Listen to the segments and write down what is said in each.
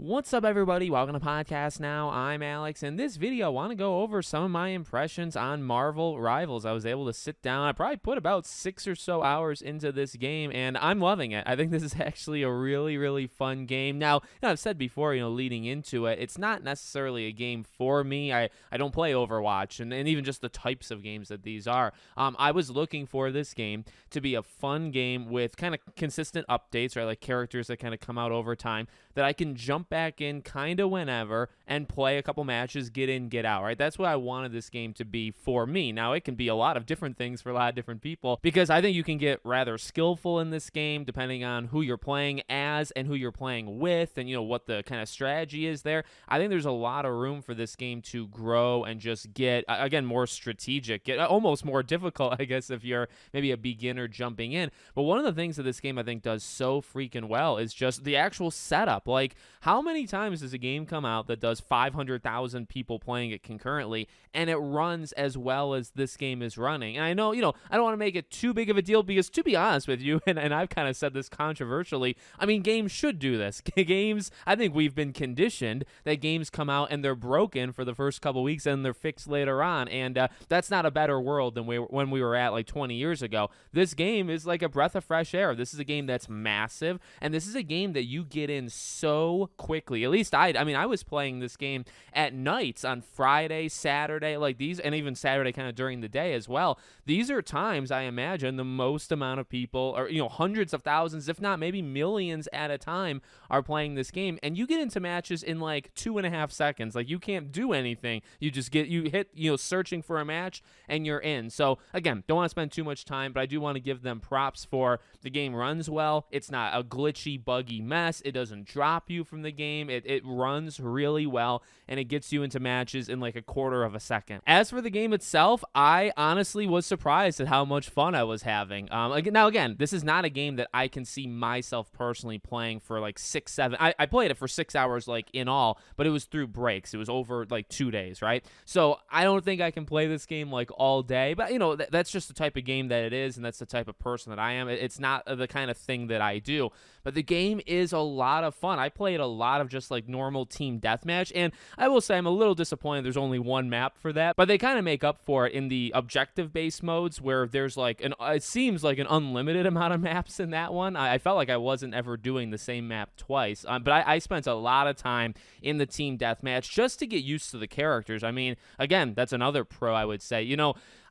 What's up, everybody? Welcome to Podcast Now. I'm Alex. In this video, I want to go over some of my impressions on Marvel Rivals. I was able to sit down. I probably put about 6 or so hours into this game, and I'm loving it. I think this is actually a really, really fun game. Now, I've said before, leading into it, it's not necessarily a game for me. I don't play Overwatch, and even just the types of games that these are. I was looking for this game to be a fun game with kind of consistent updates, right? Like characters that kind of come out over time that I can jump back in kind of whenever and play a couple matches, get in, get out, right? That's what I wanted this game to be for me. Now, it can be a lot of different things for a lot of different people because I think you can get rather skillful in this game depending on who you're playing as and who you're playing with and, what the kind of strategy is there. I think there's a lot of room for this game to grow and just get, again, more strategic, get almost more difficult, I guess, if you're maybe a beginner jumping in. But one of the things that this game I think does so freaking well is just the actual setup. Like, how many times does a game come out that does 500,000 people playing it concurrently and it runs as well as this game is running? And I know, I don't want to make it too big of a deal because, to be honest with you, and I've kind of said this controversially, I mean, games should do this. Games, I think we've been conditioned that games come out and they're broken for the first couple weeks and they're fixed later on. And that's not a better world than when we were at like 20 years ago. This game is like a breath of fresh air. This is a game that's massive, and this is a game that you get in so quickly. At least I was playing this game at nights on Friday, Saturday, like these, and even Saturday kind of during the day as well. These are times I imagine the most amount of people, or hundreds of thousands, if not maybe millions at a time, are playing this game, and you get into matches in like 2.5 seconds. Like, you can't do anything. You hit searching for a match and you're in. So again, don't want to spend too much time, but I do want to give them props for the game runs well. It's not a glitchy, buggy mess. It doesn't drop you from the game. It runs really well, and it gets you into matches in like a quarter of a second. As for the game itself, I honestly was surprised at how much fun I was having. Now again, this is not a game that I can see myself personally playing for like 6, 7. I played it for 6 hours like in all, but it was through breaks. It was over like 2 days, right? So I don't think I can play this game like all day, but that's just the type of game that it is, and that's the type of person that I am. It's not the kind of thing that I do, but the game is a lot of fun. I played a lot of just like normal team deathmatch, and I will say I'm a little disappointed there's only one map for that, but they kind of make up for it in the objective-based modes where there's like it seems like an unlimited amount of maps in that one. I felt like I wasn't ever doing the same map twice, but I spent a lot of time in the team deathmatch just to get used to the characters. I mean, again, that's another pro I would say.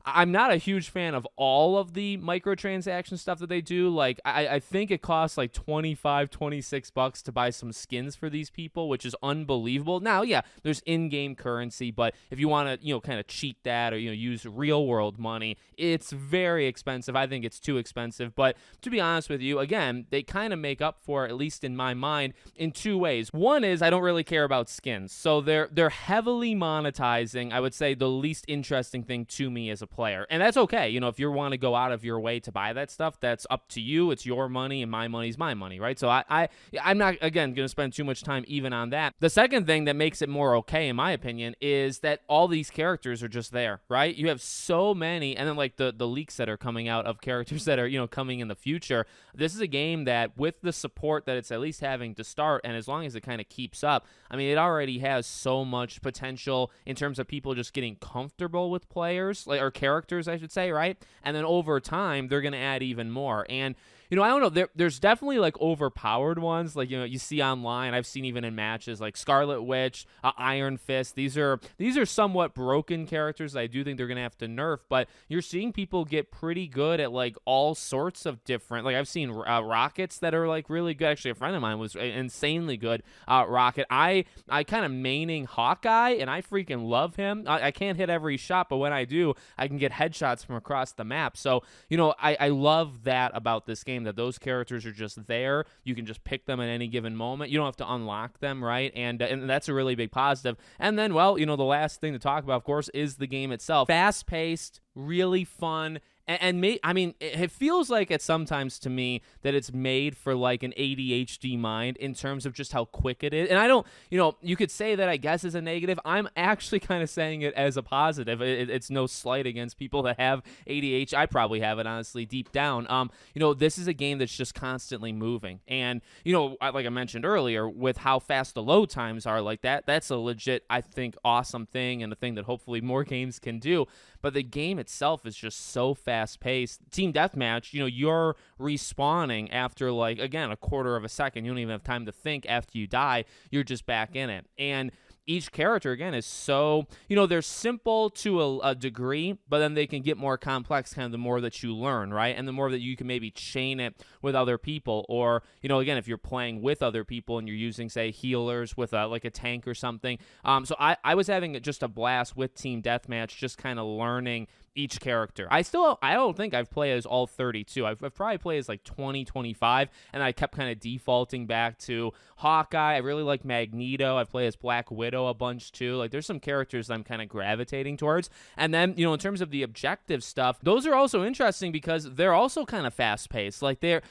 I'm not a huge fan of all of the microtransaction stuff that they do. Like, I think it costs like $25-$26 to buy some skins for these people, which is unbelievable. Now, yeah, there's in-game currency, but if you want to, kind of cheat that or, use real-world money, it's very expensive. I think it's too expensive. But to be honest with you, again, they kind of make up for it, at least in my mind, in 2 ways. One is I don't really care about skins. So they're heavily monetizing, I would say, the least interesting thing to me as a player, and that's okay. If you want to go out of your way to buy that stuff, that's up to you. It's your money, and my money's my money, right? So I'm not, again, going to spend too much time even on that. The second thing that makes it more okay, in my opinion, is that all these characters are just there, right? You have so many, and then like the leaks that are coming out of characters that are coming in the future. This is a game that, with the support that it's at least having to start, and as long as it kind of keeps up, I mean, it already has so much potential in terms of people just getting comfortable with players, or characters, I should say, right? And then over time, they're going to add even more. And I don't know, there's definitely like overpowered ones, like, you see online. I've seen even in matches like Scarlet Witch, Iron Fist. These are somewhat broken characters that I do think they're going to have to nerf, but you're seeing people get pretty good at like all sorts of different, like I've seen rockets that are like really good. Actually, a friend of mine was insanely good rocket. I kind of maining Hawkeye, and I freaking love him. I can't hit every shot, but when I do, I can get headshots from across the map. So, I love that about this game, that those characters are just there. You can just pick them at any given moment. You don't have to unlock them, right? And that's a really big positive. And then, well, the last thing to talk about, of course, is the game itself. Fast-paced, really fun, I mean, it feels like it sometimes to me that it's made for like an ADHD mind in terms of just how quick it is. And I don't, you could say that I guess is a negative. I'm actually kind of saying it as a positive. It's no slight against people that have ADHD. I probably have it honestly deep down. This is a game that's just constantly moving, and like I mentioned earlier, with how fast the load times are, like that's a legit, I think, awesome thing, and a thing that hopefully more games can do. But the game itself is just so fast paced. Team deathmatch, you're respawning after, like, again, a quarter of a second. You don't even have time to think after you die. You're just back in it. And each character, again, is so, they're simple to a degree, but then they can get more complex kind of the more that you learn, right? And the more that you can maybe chain it with other people, or, again, if you're playing with other people and you're using, say, healers with like a tank or something. So I was having just a blast with Team Deathmatch, just kind of learning each character. I don't think I've played as all 32. I've probably played as like 20, 25, and I kept kind of defaulting back to Hawkeye. I really like Magneto. I've played as Black Widow a bunch too. Like, there's some characters I'm kind of gravitating towards. And then, in terms of the objective stuff, those are also interesting because they're also kind of fast paced. Like, they're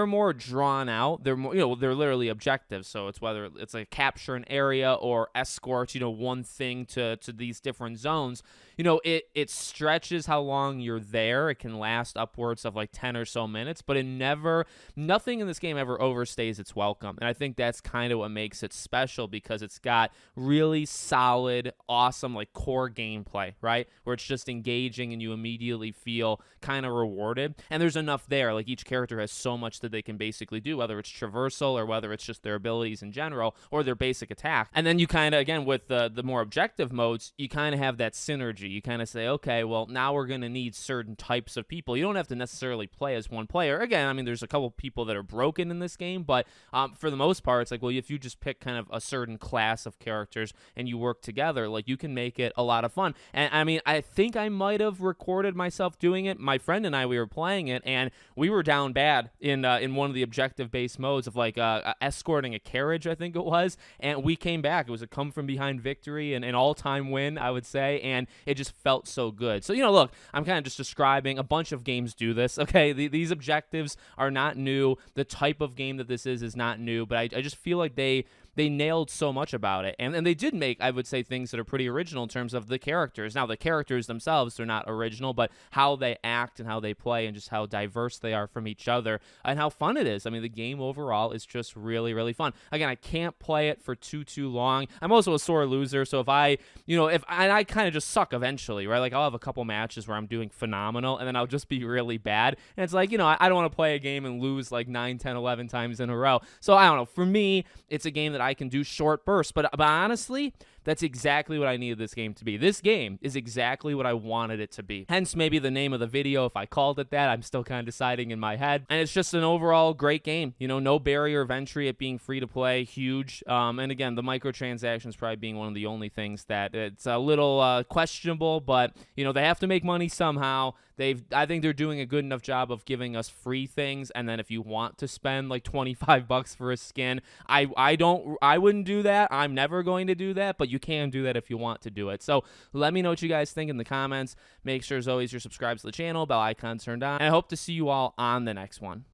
more drawn out. They're more, they're literally objectives. So it's whether it's like capture an area or escort, one thing to these different zones. It stretches how long you're there. It can last upwards of like 10 or so minutes, but nothing in this game ever overstays its welcome. And I think that's kind of what makes it special, because it's got really solid, awesome, like core gameplay, right? Where it's just engaging and you immediately feel kind of rewarded. And there's enough there. Like, each character has so much that they can basically do, whether it's traversal or whether it's just their abilities in general or their basic attack. And then you kind of, again, with the more objective modes, you kind of have that synergy. You kind of say, okay, well, now we're going to need certain types of people. You don't have to necessarily play as one player. Again, I mean, there's a couple people that are broken in this game, but for the most part, it's like, well, if you just pick kind of a certain class of characters and you work together, like, you can make it a lot of fun. And I mean, I think I might have recorded myself doing it. My friend and I, we were playing it, and we were down bad in one of the objective-based modes of like escorting a carriage, I think it was, and we came back. It was a come from behind victory and an all-time win, I would say, and it just felt so good. So, look, I'm kind of just describing a bunch of games do this, okay? These objectives are not new. The type of game that this is not new, but I just feel like they nailed so much about it. And they did make, I would say, things that are pretty original in terms of the characters. Now, the characters themselves, they're not original, but how they act and how they play and just how diverse they are from each other and how fun it is. I mean, the game overall is just really, really fun. Again, I can't play it for too long. I'm also a sore loser, so if I kind of just suck eventually, right? Like, I'll have a couple matches where I'm doing phenomenal, and then I'll just be really bad. And it's like, I don't want to play a game and lose like 9, 10, 11 times in a row. So I don't know. For me, it's a game that I can do short bursts, but honestly, that's exactly what I needed this game to be. This game is exactly what I wanted it to be. Hence, maybe the name of the video, if I called it that. I'm still kind of deciding in my head. And it's just an overall great game. No barrier of entry, it being free to play, huge. And again, the microtransactions probably being one of the only things that it's a little questionable, but, they have to make money somehow. I think they're doing a good enough job of giving us free things, and then if you want to spend like $25 for a skin, I wouldn't do that. I'm never going to do that, but you can do that if you want to do it. So let me know what you guys think in the comments. Make sure, as always, you're subscribed to the channel, bell icon turned on, and I hope to see you all on the next one.